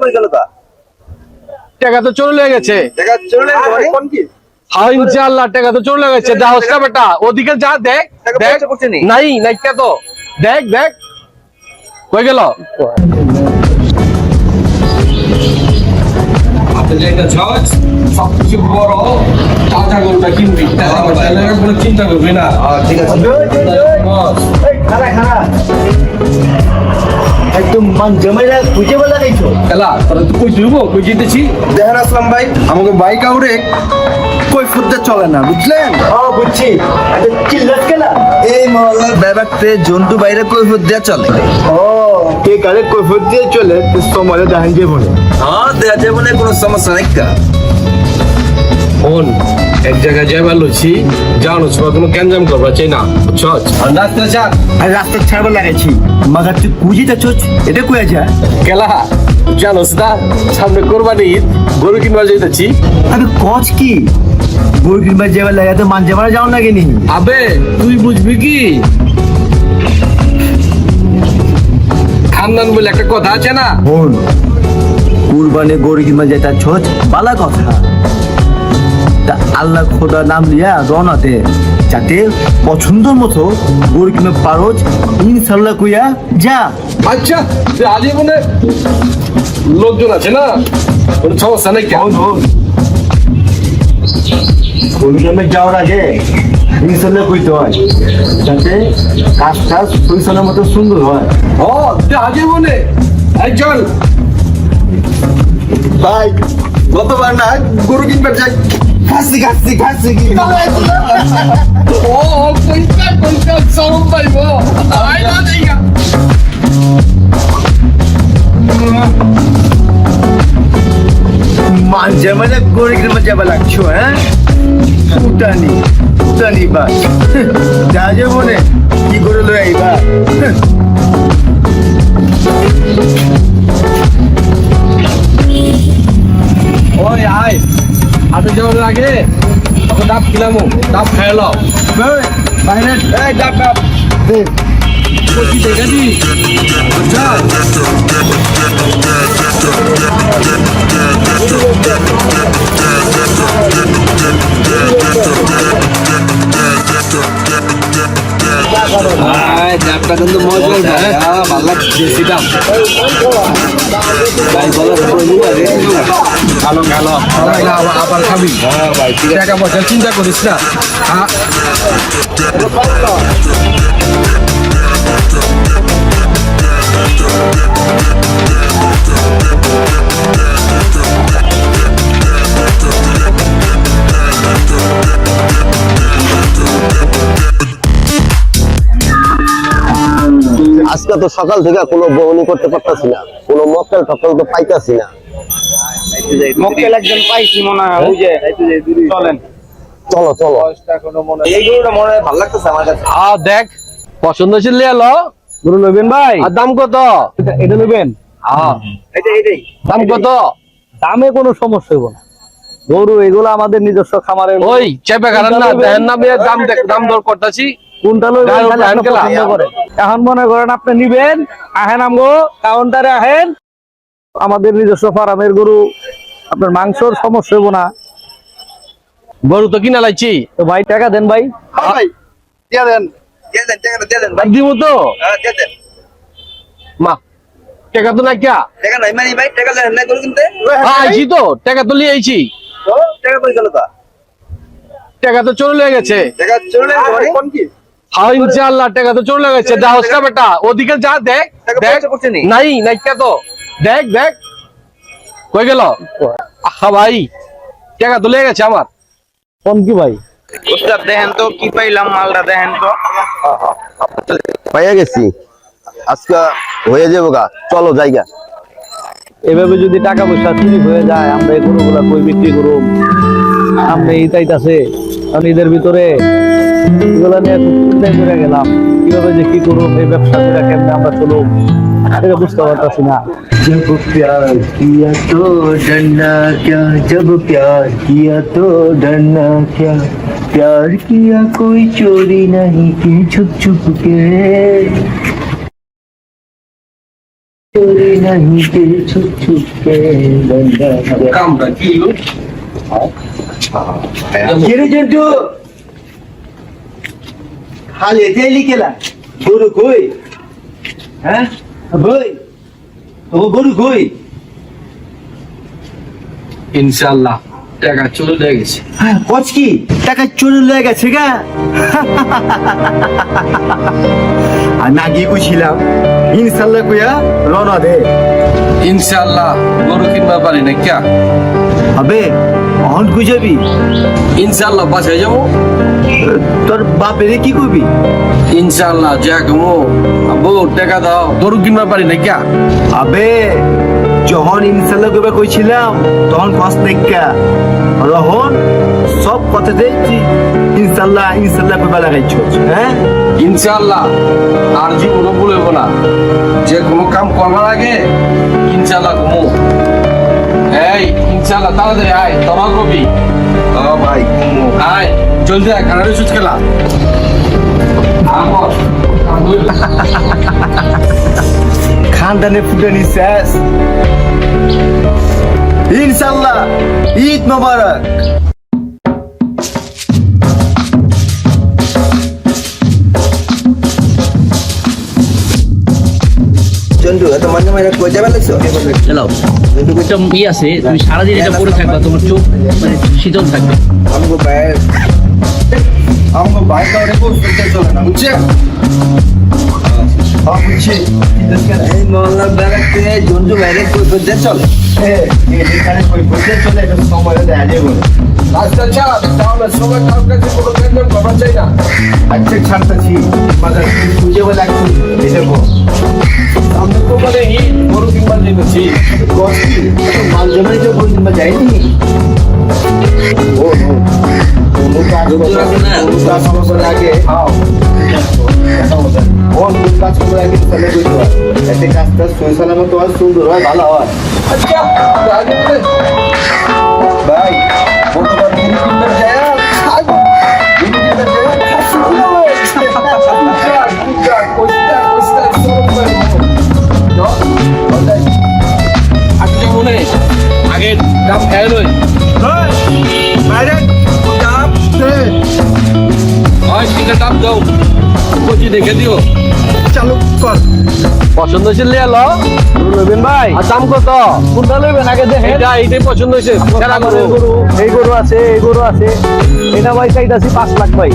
কই গেল তা? টাকা তো চলে গেছে। টাকা চলে গেল মানে কোন কি? হ্যাঁ ইনশাআল্লাহ টাকা তো চলে গেছে। দাওস না বেটা, ওদিকে যা দেখ দেখ। নাই নাই কে তো দেখ দেখ কই গেল? আপনি যেটা চাস সবকিছু বড় টাকা গোটা কিনবি, টাকা পয়সা কোনো চিন্তা করবি না। ঠিক আছে। এই খারা খারা একদম মান জমাইরা খুঁজে বলা গাইছো। খেলা তোরা তো কই যাবো, কই জিতেছি। দেখেন আসলাম ভাই, আমাকে বাইক আউরে কই ফুটতে চলে না, বুঝলেন? হ্যাঁ বুঝছি। আরে চিল্লাস কেলা? এই মহল্লার ব্যাপারতে জন্টু বাইরে কই ফুট দেয়া চলে। ও কে কারে কই ফুট দিয়ে চলে তো সময় দেখেন যে বলে। হ্যাঁ দেয়া যাবে না, কোনো সমস্যা নাই কা। ফোন এক জায়গায় যাইবার লইছি, জানো সবাই কোনো গ্যাঞ্জাম করবা চাই না, বুঝছস? রাস্তা চার আর রাস্তা ছাড়বা লাগাইছি, মাগার তুই কুজিটা চোচ, এটা কই আছে? খেলা জানোস না সামনে কোরবানি ঈদ, গরু কিনবা যাইতেছি। আরে কচ কি গরু কিনবার যাবার লাগাতে মান যাবার যাও না কেনি? আবে তুই বুঝবি কি, খানদান বলে একটা কথা আছে না। বোন কুরবানি গরু কিনবার যাইতা ছোচ বালা কথা, তা আল্লাহ খোদা নাম লিয়া রওনা দে, যাতে পছন্দ মতো গরু কিনতে পারোজ, ইনশাল্লাহ কইয়া যা। আচ্ছা আজীবনে লোকজন আছে না, কোনো সমস্যা নেই। কেমন গরু কিনতে যাওয়ার আগে ইনশাল্লাহ কইতে হয়, যাতে কাজটা পরিচালনার মতো সুন্দর হয়। ও আজীবনে এই চল ভাই গতবার না গরু কিনবার যাই খাসি খাসি খাসি ও কইতা কইতা সরম পাইব আই না দেইগা। মানছে মানে গরু কিনবার যাবা লাগছো, হ্যাঁ উটানি উটানি বা যা যে মনে কি করে লই আইবা। ওই আয় হাতে যাওয়ার আগে তোকে ডাব খিলামো, ডাব খাইল বাইরে এই ডাব ডাব কচি দেখে দি। আচ্ছা ডাবটা কিন্তু মজা, ভালো লাগছে দেশি ডাব। ভালো ভালো আবার খাবি টাকা পয়সা চিন্তা করিস না। আজকে তো সকাল থেকে কোনো বহনি করতে পারতাছি না, কোনো মক্কেল টক্কেল তো পাইতাছি না। মক্কেল একজন পাইছি মনে হয়, ওই যে চলেন চলো চলো। এই গরুটা মনে হয় ভালো লাগতেছে আমার কাছে। দেখ পছন্দ ছিল এলো গরু লইবেন ভাই? আর দাম কত? এটা লইবেন? হ্যাঁ এটাই দাম কত? দামে কোনো সমস্যা হইব না, গরু এগুলো আমাদের নিজস্ব খামারের। ওই চেপে কারণ না দেন না মেয়ে দাম দেখ, দাম দর করতেছি কোনটা লইবেন গাড়ি খালি আপনি উঠান পছন্দ করেন। এখন মনে করেন আপনি নিবেন, আহেন আমগো কাউন্টারে আহেন, আমাদের নিজস্ব ফার্মের গরু, আপনার মাংসর সমস্যা হইব না। গরু তো কিনা লাইছি তো ভাই টাকা দেন ভাই। দিব তো মা টাকা তো নাই কিয়া আইছি তো টাকা তো লিয়ে আইছি, টাকা তো চলে গেছে। হ্যাঁ ইনশাআল্লাহ টাকা তো চলে গেছে। দাওস না বেটা, ওদিকে যা দেখ দেখ। নাই নাই কে তো দেখ দেখ কই গেল? আহা ভাই টাকা তো লেগে গেছে আমার। কোন কি ভাই? উস্তাদ দেখেন তো কি পাইলাম, মালটা দেখেন তো। পাইয়া গেছি, আজকে হয়ে যাবো গা, চলো জায়গা। এভাবে যদি টাকা পয়সা চুরি হয়ে যায়, আমরা এই গরুগুলা কই বিক্রি করুম? সামনে ঈদ আইতাছে, কারণ ঈদের ভিতরে এগুলা নিয়ে খুব চিন্তায় করে গেলাম, কিভাবে যে কি করুম, এই ব্যবসা করে কেমনে আমরা চলুম এটা বুঝতে পারতাছি না। जब प्यार किया तो डरना क्या, जब प्यार किया तो डरना क्या, प्यार किया कोई चोरी नहीं की छुप छुप के। चोरी नहीं दिल छुप छुप के बंदा क्या কামটা কি হলো? কিরে জন্টু হাল এতে লিখেলা গরু কই হ্যাঁ বই ও গরু কই ইনশাআল্লাহ টাকা চলে গেছে। হ্যাঁ কচ কি টাকা চুরি লয়ে গেছে গা আমি আগে কইছিলাম ইনশাল্লাহ কইয়া রওনা দে ইনশাআল্লাহ গরু কিনবা পারি না ক্যা? হবে অহন কই যাবি ইনশাআল্লাহ বাসায় যাবো। তোর বাপেরে কি কইবি ইনশাআল্লাহ যা কমো আব্বু টাকা দাও গরু কিনবা পারি না ক্যা? আবে যখন ইনশাল্লাহ কইবা কইছিলাম তখন কষ্ট নাইকা রহন সব কথা দেখছি ইনশাল্লাহ ইনশাল্লাহ কইবা লাগাইছ হ্যাঁ ইনশাআল্লাহ আর জীবনও ভুলবো না, যে কোনো কাম করবার আগে ইনশাআল্লাহ কমো। এই ইনশাআল্লাহ তাড়াতাড়ি আয়, তোরা কবি ভাই আয় জলদি আয়, কানাডি সুচ খেলা খানদানে ফুটানি শেষ ইনশাল্লাহ ঈদ মোবারক চন্দু এত মাঝে মাঝে কই যাবে লাগছো চালাও একটা ই আছে তুমি সারাদিন এটা পরে থাকবা তোমার চোখ মানে শীতল থাকবে আমাকে বাইক কাউরে কই ফুটতে চলে না বুঝছেন? বুঝছি এই মহল্লার বেড়াতে জন্টু বাইরে কই ফুটতে চলে এখানে কই বসে চলে এটা সময় দেয়া যাবে রাস্তা চাপ তাহলে সবাই কাম কাজে কোনো টেনশন করবা চাই না। আচ্ছা ছাড়তেছি মাদার খুঁজে বলে একটু দেখো আমরা তো মানে গরু কিনবার জেনেছি কষ্টি মাল জমাই তো বলতে যায়নি ও কোনো কাজ করার আগে কোন কাজ করার আগে চলে বুঝতে হয় এতে কাজটা সই সালামত হয় সুন্দর হয় ভালো হয় আচ্ছা রাজি বলে ভাই গতবার দিন কিনতে যায় খাবো দিন কিনতে যায় খাসি আগে দাম খাই লই বাইরে দাম দে হয় ঠিক আছে দাম দাও কচি দেখে দিও চালু কর পছন্দ হয়েছে লিয়ে লো লইবেন ভাই আর দাম কত কোনটা লইবেন আগে দেখেন এইটাই পছন্দ হয়েছে সেরা গরু এই গরু আছে এই গরু আছে এটা ভাই চাইতাছি 5 লাখ ভাই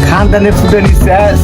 খানদানে ফুটানি শেষ